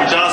50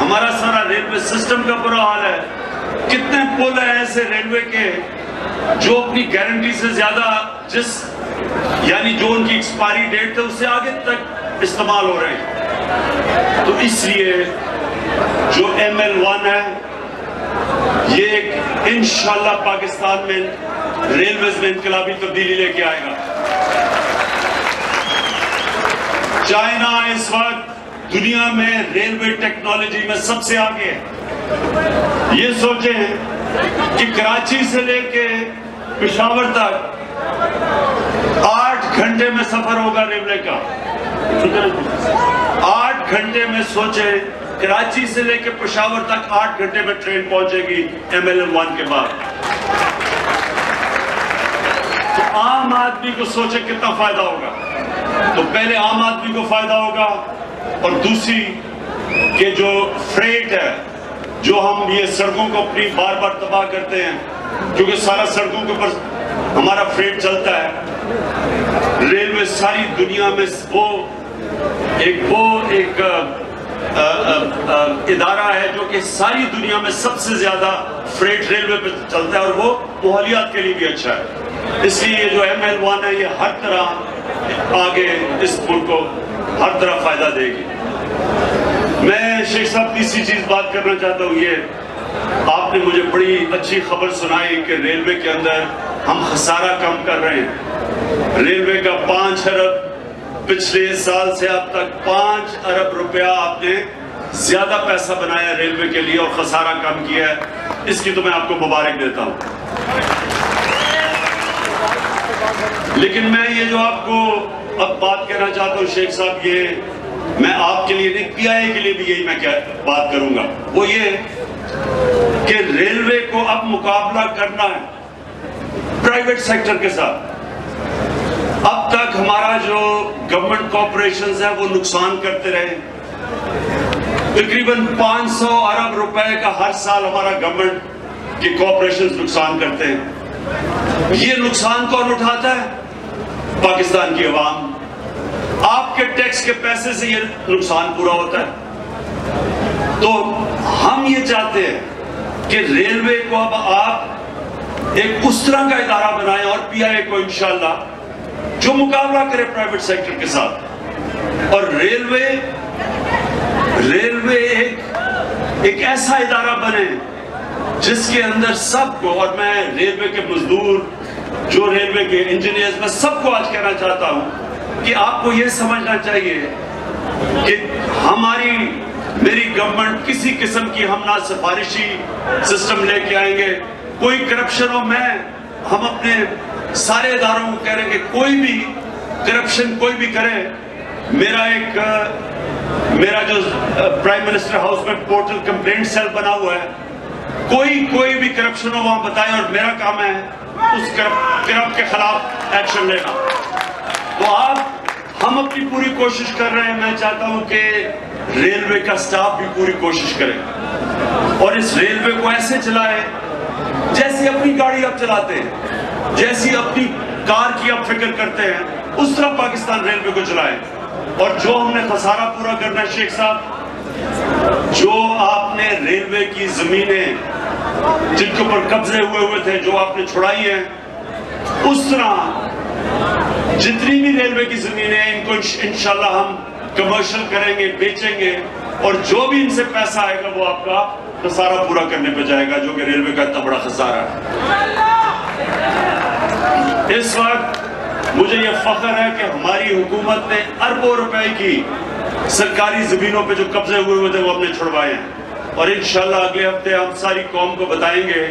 ہمارا سارا railway system کا برا حال ہے. کتنے پل ہیں ایسے ریلوے کے جو اپنی گارنٹی سے زیادہ یعنی جو ان کی ایکسپائری ڈیٹ ہے اس سے آگے تک استعمال ہو رہے ہیں. تو اس لیے جو ML1 ہے یہ ایک انشاءاللہ پاکستان میں ریلویز میں انقلابی تبدیلی لے کے آئے گا. چائنا اس وقت دنیا میں ریلوے ٹیکنالوجی میں سب سے آگے ہے. یہ سوچیں کہ کراچی سے لے کے پشاور تک 8 گھنٹے میں سفر ہوگا ریلوے کا. 8 گھنٹے میں سوچیں کراچی سے لے کے پشاور تک 8 گھنٹے میں ٹرین پہنچے گی ML1 کے بعد. تو عام آدمی کو سوچے کتنا فائدہ ہوگا. تو پہلے عام آدمی کو فائدہ ہوگا اور دوسری کہ جو فریٹ ہے جو ہم یہ سڑکوں کو اپنی بار بار تباہ کرتے ہیں کیونکہ سارا سڑکوں کے اوپر ہمارا فریٹ چلتا ہے. ریلوے ساری دنیا میں وہ ایک ادارہ ہے جو کہ ساری دنیا میں سب سے زیادہ فریٹ ریلوے پہ چلتا ہے اور وہ ماحولیات کے لیے بھی اچھا ہے. اس لیے یہ جو ML1 ہے یہ ہر طرح آگے اس ملک کو ہر طرح فائدہ دے گی. میں شیخ صاحب تیسری چیز بات کرنا چاہتا ہوں. یہ آپ نے مجھے بڑی اچھی خبر سنائی کہ ریلوے کے اندر ہم خسارہ کم کر رہے ہیں. ریلوے کا 5 ارب پچھلے سال سے اب تک 5 ارب روپیہ آپ نے زیادہ پیسہ بنایا ریلوے کے لیے اور خسارہ کم کیا ہے. اس کی تو میں آپ کو مبارک دیتا ہوں. لیکن میں یہ جو آپ کو اب بات کہنا چاہتا ہوں شیخ صاحب یہ میں آپ کے لیے نہیں PIA کے لیے بھی یہی میں بات کروں گا. وہ یہ کہ ریلوے کو اب مقابلہ کرنا ہے پرائیویٹ سیکٹر کے ساتھ. اب تک ہمارا جو گورنمنٹ کارپوریشنز ہیں وہ نقصان کرتے رہے. تقریباً 500 ارب روپے کا ہر سال ہمارا گورنمنٹ کی کارپوریشنز نقصان کرتے ہیں. یہ نقصان کون اٹھاتا ہے؟ پاکستان کی عوام. آپ کے ٹیکس کے پیسے سے یہ نقصان پورا ہوتا ہے. تو ہم یہ چاہتے ہیں کہ ریلوے کو اب آپ ایک اس طرح کا ادارہ بنائیں اور PIA کو انشاءاللہ جو مقابلہ کرے پرائیویٹ سیکٹر کے ساتھ. اور ریلوے ایک ایسا ادارہ بنے جس کے اندر سب کو, اور میں ریلوے کے مزدور جو ریلوے کے انجینئرز میں سب کو آج کہنا چاہتا ہوں کہ آپ کو یہ سمجھنا چاہیے کہ میری گورنمنٹ کسی قسم کی ہم نہ سفارشی سسٹم لے کے آئیں گے. کوئی کرپشن ہو ہم اپنے سارے اداروں کو کہہ رہے ہیں کہ کوئی بھی کرپشن کوئی بھی کرے. میرا جو پرائم منسٹر ہاؤس میں پورٹل کمپلینٹ سیل بنا ہوا ہے, کوئی بھی کرپشن ہو وہاں بتائیں اور میرا کام ہے اس کرپٹ کے خلاف ایکشن لینا. تو ہم اپنی پوری کوشش کر رہے ہیں. میں چاہتا ہوں کہ ریلوے کا سٹاف بھی پوری کوشش کرے اور اس ریلوے کو ایسے چلائے جیسے اپنی گاڑی آپ چلاتے ہیں, جیسی اپنی کار کی آپ فکر کرتے ہیں, اس طرح پاکستان ریلوے کو چلائے. اور جو ہم نے خسارہ پورا کرنا ہے شیخ صاحب, جو آپ نے ریلوے کی زمینیں جن کے اوپر قبضے ہوئے تھے جو آپ نے چھڑائی ہیں, اس طرح جتنی بھی ریلوے کی زمینیں ہیں ان کو انشاءاللہ ہم کمرشل کریں گے, بیچیں گے, اور جو بھی ان سے پیسہ آئے گا وہ آپ کا خسارہ پورا کرنے پہ جائے گا, جو کہ ریلوے کا اتنا بڑا خسارہ ہے. اس وقت مجھے یہ فخر ہے کہ ہماری حکومت نے اربوں روپے کی سرکاری زمینوں پہ جو قبضے ہوئے تھے وہ ہم نے چھڑوائے ہیں. اور انشاءاللہ اگلے ہفتے ہم ساری قوم کو بتائیں گے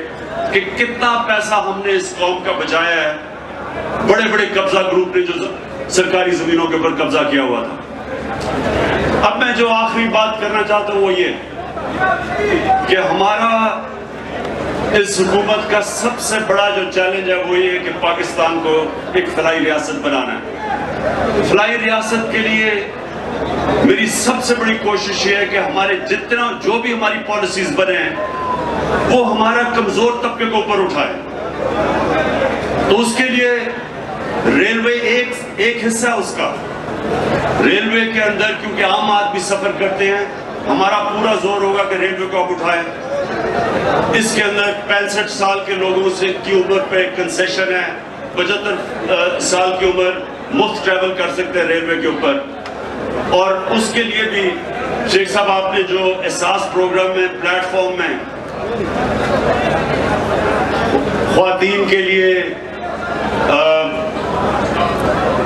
کہ کتنا پیسہ ہم نے اس قوم کا بچایا ہے. بڑے بڑے قبضہ گروپ نے جو سرکاری زمینوں کے اوپر قبضہ کیا ہوا تھا. اب میں جو آخری بات کرنا چاہتا ہوں وہ یہ کہ ہمارا اس حکومت کا سب سے بڑا جو چیلنج ہے وہ یہ کہ پاکستان کو ایک فلاحی ریاست بنانا ہے. فلاحی ریاست کے لیے میری سب سے بڑی کوشش یہ ہے کہ ہمارے جو بھی ہماری پالیسیز بنے ہیں وہ ہمارا کمزور طبقے کو اوپر اٹھائے. تو اس کے لیے ریلوے ایک حصہ اس کا. ریلوے کے اندر کیونکہ عام آدمی سفر کرتے ہیں ہمارا پورا زور ہوگا کہ ریلوے کو آپ اٹھائیں. اس کے اندر 65 سال کے لوگوں سے کی عمر پہ کنسیشن ہے. 75 سال کی عمر مفت ٹریول کر سکتے ہیں ریلوے کے اوپر. اور اس کے لیے بھی شیخ صاحب آپ نے جو احساس پروگرام میں پلیٹ فارم میں خواتین کے لیے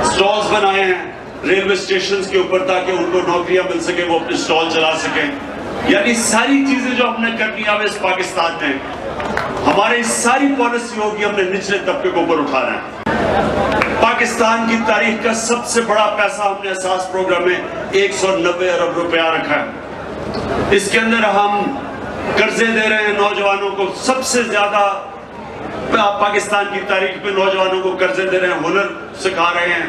سٹالز بنائے ہیں ریلوے اسٹیشنز کے اوپر تاکہ ان کو نوکریاں مل سکیں, وہ اپنے سٹال چلا سکیں. یعنی ساری چیزیں جو ہم نے کرنی ہے اس پاکستان میں, ہماری ساری پالیسی ہوگی ہم نے نچلے طبقے کو اوپر اٹھانا ہے. پاکستان کی تاریخ کا سب سے بڑا پیسہ ہم نے احساس پروگرام میں 190 ارب روپیہ رکھا ہے. اس کے اندر ہم قرضے دے رہے ہیں نوجوانوں کو. سب سے زیادہ پاکستان کی تاریخ میں نوجوانوں کو قرضے دے رہے ہیں, ہنر سکھا رہے ہیں,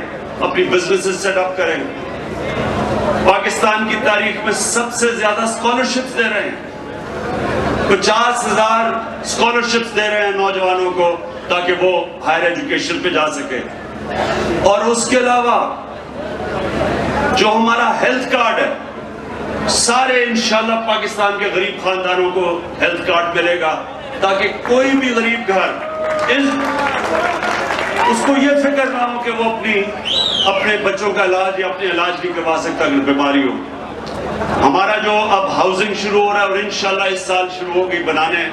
اپنی بزنسز سیٹ اپ کریں. پاکستان کی تاریخ میں سب سے زیادہ اسکالرشپس دے رہے ہیں. 50,000 اسکالرشپس دے رہے ہیں نوجوانوں کو تاکہ وہ ہائر ایجوکیشن پہ جا سکے. اور اس کے علاوہ جو ہمارا ہیلتھ کارڈ ہے, سارے انشاءاللہ پاکستان کے غریب خاندانوں کو ہیلتھ کارڈ ملے گا تاکہ کوئی بھی غریب گھر اس کو یہ فکر نہ ہو کہ وہ اپنے بچوں کا علاج یا اپنے علاج نہیں کروا سکتا اگر بیماری ہو. ہمارا جو اب ہاؤسنگ شروع ہو رہا ہے اور انشاءاللہ اس سال شروع ہو گئی بنانے,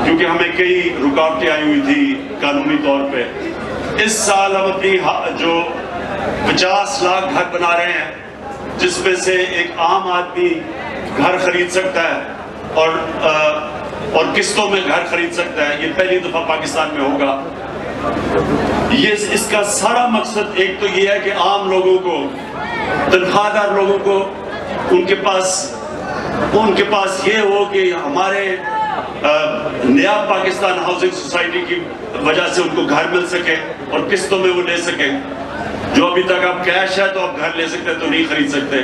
کیونکہ ہمیں کئی رکاوٹیں آئی ہوئی تھی قانونی طور پہ. اس سال ہم اپنی جو 50 لاکھ گھر بنا رہے ہیں جس میں سے ایک عام آدمی گھر خرید سکتا ہے اور قسطوں میں گھر خرید سکتا ہے. یہ پہلی دفعہ پاکستان میں ہوگا. اس کا سارا مقصد ایک تو یہ ہے کہ عام لوگوں کو, تنخواہ دار لوگوں کو ان کے پاس یہ ہو کہ ہمارے نیا پاکستان ہاؤسنگ سوسائٹی کی وجہ سے ان کو گھر مل سکے اور قسطوں میں وہ لے سکیں. جو ابھی تک آپ کیش ہے تو آپ گھر لے سکتے تو نہیں خرید سکتے.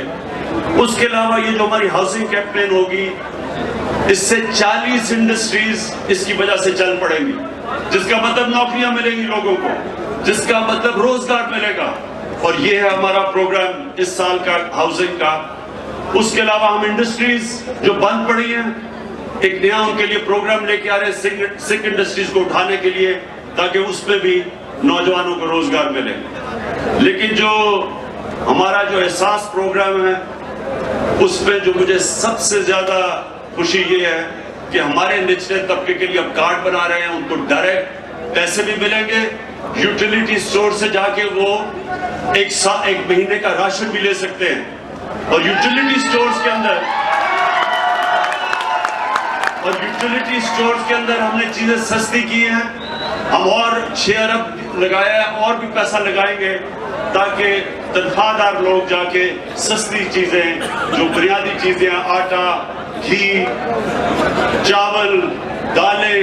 اس کے علاوہ یہ جو ہماری ہاؤسنگ کیمپین ہوگی, اس سے 40 انڈسٹریز اس کی وجہ سے چل پڑیں گی, جس کا مطلب نوکریاں ملیں گی لوگوں کو, جس کا مطلب روزگار ملے گا. اور یہ ہے ہمارا پروگرام اس سال کا ہاؤسنگ کا. اس کے علاوہ ہم انڈسٹریز جو بند پڑی ہیں ایک نیا ان کے لیے پروگرام لے کے آ رہے ہیں سکھ انڈسٹریز کو اٹھانے کے لیے تاکہ اس میں بھی نوجوانوں کو روزگار ملے. لیکن جو ہمارا جو احساس پروگرام ہے اس میں جو مجھے سب سے زیادہ خوشی یہ ہے کہ ہمارے نچلے طبقے کے لیے اب کارڈ بنا رہے ہیں, ان کو ڈائریکٹ پیسے بھی ملیں گے. یوٹیلیٹی سٹور سے جا کے وہ ایک مہینے کا راشن بھی لے سکتے ہیں. اور یوٹیلیٹی سٹورز کے اندر ہم نے چیزیں سستی کی ہیں. ہم اور 6 ارب لگایا ہے, اور بھی پیسہ لگائیں گے تاکہ تنخواہ دار لوگ جا کے سستی چیزیں, جو بنیادی چیزیں ہیں, آٹا, گھی, چاول, دالیں,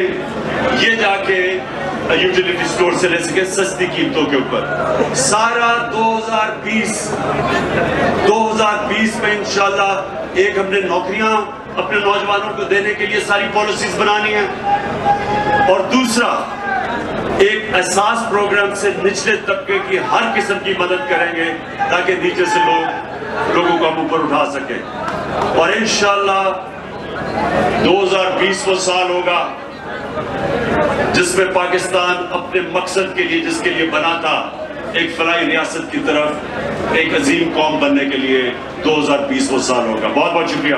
یہ جا کے یوٹیلیٹی سٹور سے لے سکے سستی قیمتوں کے اوپر. سارا 2020 میں انشاءاللہ ایک ہم نے نوکریاں اپنے نوجوانوں کو دینے کے لیے ساری پالیسیز بنانی ہیں, اور دوسرا ایک احساس پروگرام سے نچلے طبقے کی ہر قسم کی مدد کریں گے تاکہ نیچے سے لوگوں کو ہم اوپر اٹھا سکیں. اور انشاءاللہ 2020 وہ سال ہوگا جس میں پاکستان اپنے مقصد کے لیے, جس کے لیے بنا تھا, ایک فلاحی ریاست کی طرف ایک عظیم قوم بننے کے لیے 2020 وہ سال ہوگا. بہت بہت شکریہ.